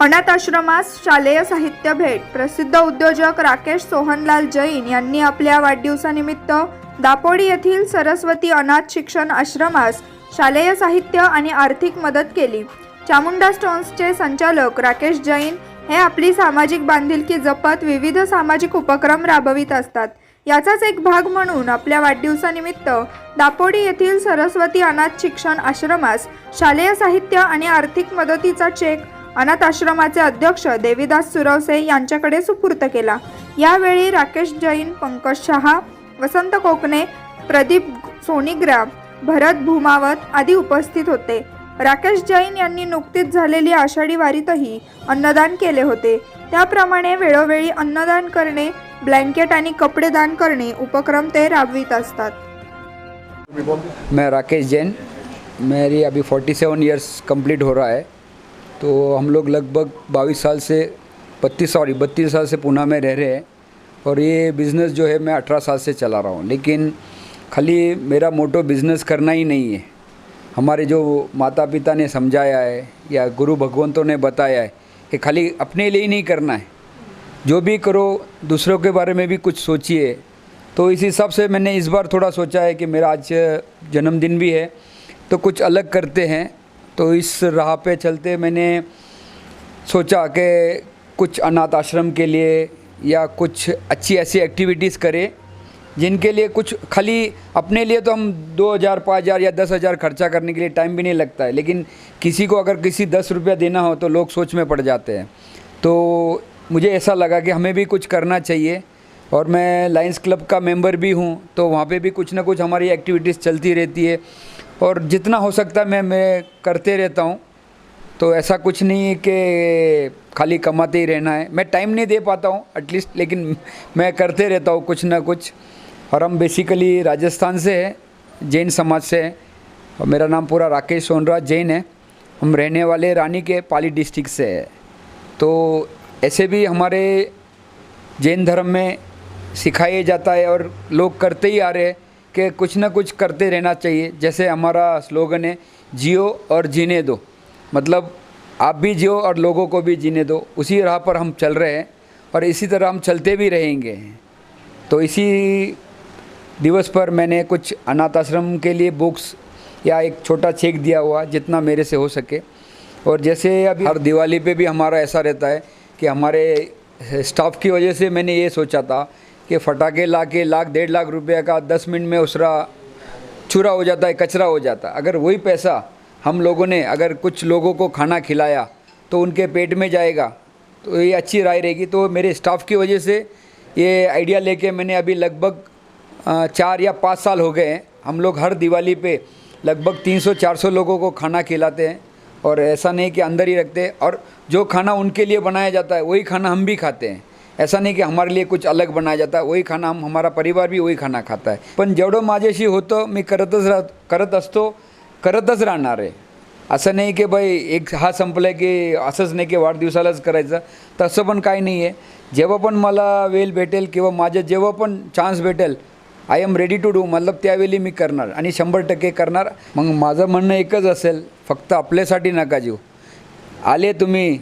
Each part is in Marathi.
अनाथ आश्रमास शालेय साहित्य भेट। प्रसिद्ध उद्योजक राकेश सोहनलाल जैन यांनी आपल्या वाढदिवसानिमित्त दापोडी येथील सरस्वती अनाथ शिक्षण आश्रमास शालेय साहित्य आणि आर्थिक मदत केली। चामुंडा स्टोन्सचे संचालक राकेश जैन हे आपली सामाजिक बांधिलकी जपत विविध सामाजिक उपक्रम राबवित असतात। याचाच एक भाग म्हणून आपल्या वाढदिवसानिमित्त दापोडी येथील सरस्वती अनाथ शिक्षण आश्रमास शालेय साहित्य आणि आर्थिक मदतीचा चेक अनाथ आश्रमाचे अध्यक्ष देवीदास सुरवसे यांच्याकडे सुपूर्द केला। यावेळी राकेश जैन, पंकज शहा, वसंत कोकणे, प्रदीप सोनीग्रा, भरत भूमावत आदी उपस्थित होते। राकेश जैन यांनी नुकतीच झालेली आषाढी वारीतही अन्नदान केले होते। त्याप्रमाणे वेळोवेळी अन्नदान करणे, ब्लँकेट आणि कपडे दान करणे उपक्रम ते राबवित असतात। मैं राकेश जैन, मेरी अभी 47 इयर्स कंप्लीट हो रहा है। तो हम लोग लगभग 32 साल से पुणे में रह रहे हैं और ये बिज़नेस जो है मैं 18 साल से चला रहा हूँ। लेकिन खाली मेरा मोटो बिज़नेस करना ही नहीं है। हमारे जो माता पिता ने समझाया है या गुरु भगवंतों ने बताया है कि खाली अपने लिए ही नहीं करना है, जो भी करो दूसरों के बारे में भी कुछ सोचिए। तो इस हिसाब से मैंने इस बार थोड़ा सोचा है कि मेरा आज जन्मदिन भी है तो कुछ अलग करते हैं। तो इस राह पे चलते मैंने सोचा कि कुछ अनाथ आश्रम के लिए या कुछ अच्छी ऐसी एक्टिविटीज़ करें जिनके लिए कुछ खाली अपने लिए तो हम 2000, 5000 या 10,000 खर्चा करने के लिए टाइम भी नहीं लगता है, लेकिन किसी को अगर किसी 10 रुपया देना हो तो लोग सोच में पड़ जाते हैं। तो मुझे ऐसा लगा कि हमें भी कुछ करना चाहिए और मैं लायंस क्लब का मेंबर भी हूँ, तो वहाँ पे भी कुछ ना कुछ हमारी एक्टिविटीज़ चलती रहती है और जितना हो सकता है मैं करते रहता हूँ। तो ऐसा कुछ नहीं है कि खाली कमाते ही रहना है, मैं टाइम नहीं दे पाता हूँ एटलीस्ट, लेकिन मैं करते रहता हूँ कुछ ना कुछ। और हम बेसिकली राजस्थान से हैं, जैन समाज से हैं और मेरा नाम पूरा राकेश सोहनलाल जैन है। हम रहने वाले रानी के पाली डिस्ट्रिक्ट से है। तो ऐसे भी हमारे जैन धर्म में सिखाया जाता है और लोग करते ही आ रहे हैं कि कुछ ना कुछ करते रहना चाहिए। जैसे हमारा स्लोगन है, जियो और जीने दो, मतलब आप भी जियो और लोगों को भी जीने दो। उसी राह पर हम चल रहे हैं और इसी तरह हम चलते भी रहेंगे। तो इसी दिवस पर मैंने कुछ अनाथ आश्रम के लिए बुक्स या एक छोटा चेक दिया हुआ जितना मेरे से हो सके। और जैसे अभी हर दिवाली पे भी हमारा ऐसा रहता है कि हमारे स्टाफ की वजह से मैंने ये सोचा था कि फटाके ला के 1,00,000-1.5 लाख रुपये का 10 मिनट में उसरा चूरा हो जाता है, कचरा हो जाता है। अगर वही पैसा हम लोगों ने अगर कुछ लोगों को खाना खिलाया तो उनके पेट में जाएगा, तो ये अच्छी राय रहेगी। तो मेरे स्टाफ की वजह से ये आइडिया लेके मैंने अभी लगभग 4 या 5 साल हो गए हैं। हम लोग हर दिवाली पे लगभग 300-400 लोगों को खाना खिलाते हैं और ऐसा नहीं कि अंदर ही रखते, और जो खाना उनके लिए बनाया जाता है वही खाना हम भी खाते हैं। ऐसा नहीं कि हमारे लिए कुछ अलग बनाया जाता है, वही खाना हमारा परिवार भी वही खाना खाता है। पण जेवढं माझ्याशी होतं मी करतच राहणार आहे। असं नाही की बाई एक हा संपलं की असंच नाही की वाढदिवसालाच करायचं, तसं पण काही नाही आहे। जेव्हा पण मला वेळ भेटेल किंवा माझं जेव्हा पण चान्स भेटेल, I am ready to do, मतलब त्यावेळी मी करणार आणि 100% करणार। मग माझं म्हणणं एकच असेल, फक्त आपल्यासाठी नका जीव। आले तुम्ही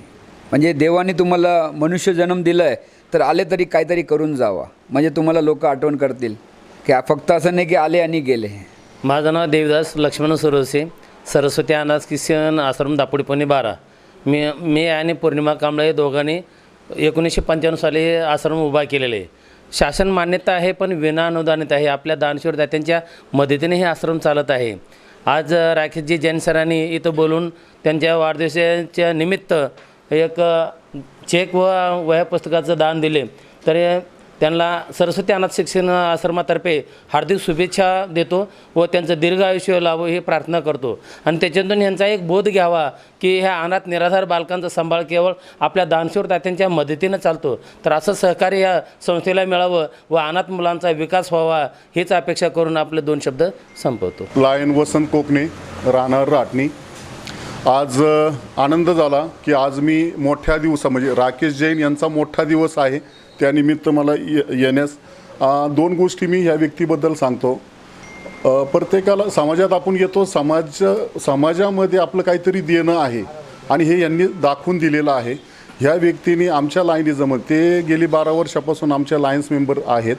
म्हणजे देवाने तुम्हाला मनुष्य जन्म दिला आहे तर आले तरी काहीतरी करून जावा, म्हणजे तुम्हाला लोक आठवण करतील की फक्त असं नाही की आले आणि गेले। माझं नाव देवीदास लक्ष्मण सुरवसे, सरस्वती अनाथ शिक्षण आश्रम दापोडी पुणे 12। मी आणि पौर्णिमा कांबळे दोघांनी 1995 साली आश्रम उभा केलेले आहे। शासन मान्यता आहे पण विना अनुदानित आहे। आपल्या दानशूर दात्यांच्या मदतीने हे आश्रम चालत आहे। आज राकेशजी जैन सरांनी इथं बोलून त्यांच्या वाढदिवसाच्या निमित्त एक चेक व वह्या पुस्तकाचं दान दिले, तर त्यांना सरस्वती अनाथ शिक्षण आश्रमातर्फे हार्दिक शुभेच्छा देतो व त्यांचं दीर्घ आयुष्य लाभो ही प्रार्थना करतो। आणि त्याच्यातून यांचा एक बोध घ्यावा की ह्या अनाथ निराधार बालकांचा सांभाळ केवळ आपल्या दानशूर दात्यांच्या मदतीनं चालतो, तर असं सहकार्य या संस्थेला मिळावं व अनाथ मुलांचा विकास व्हावा हीच अपेक्षा करून आपले 2 शब्द संपवतो। लायन वसंत कोकणे, राहणार राटणी। आज आनंद झाला की आज मी मोठ्या दिवसा म्हणजे राकेश जैन यांचा मोठा दिवस आहे, त्यानिमित्त मला येण्यास 2 गोष्टी मी ह्या व्यक्तीबद्दल सांगतो। प्रत्येकाला समाजात आपण येतो, समाजामध्ये आपलं काहीतरी देणं आहे आणि हे यांनी दाखवून दिलेलं आहे। ह्या व्यक्तींनी आमच्या लायनिझम ते गेली 12 वर्षापासून आमच्या लायन्स मेंबर आहेत.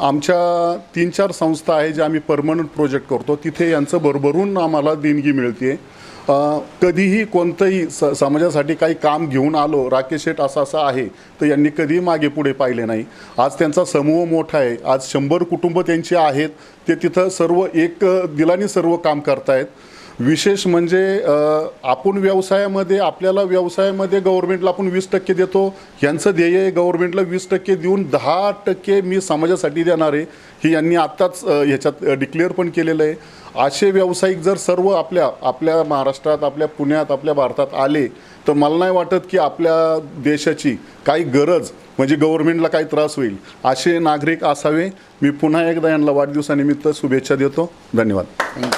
आमच्या 3-4 संस्था आहे ज्या आम्ही परमनंट प्रोजेक्ट करतो, तिथे यांचं भरभरून आम्हाला देणगी मिळते. कधीही कोणतंही समाजासाठी काही काम घेऊन आलो, राकेश शेठ असं आहे, तर यांनी कधीही मागे पुढे पाहिले नाही. आज त्यांचा समूह मोठा आहे, आज 100 कुटुंब त्यांची आहेत, ते तिथं सर्व एक दिलाने सर्व काम करतायत. विशेष म्हणजे आपण व्यवसायामध्ये आपल्याला व्यवसायामध्ये गव्हर्नमेंटला आपण 20% देतो, यांचं ध्येय आहे गव्हर्नमेंटला 20% देऊन 10% मी समाजासाठी देणार आहे, हे यांनी आत्ताच ह्याच्यात डिक्लेअर पण केलेलं आहे. असे व्यावसायिक जर सर्व आपल्या महाराष्ट्रात, आपल्या पुण्यात, आपल्या भारतात आले, तर मला नाही वाटत की आपल्या देशाची काही गरज म्हणजे गव्हर्नमेंटला काही त्रास होईल. असे नागरिक असावे. मी पुन्हा एकदा यांना वाढदिवसानिमित्त शुभेच्छा देतो. धन्यवाद. थँक्यू.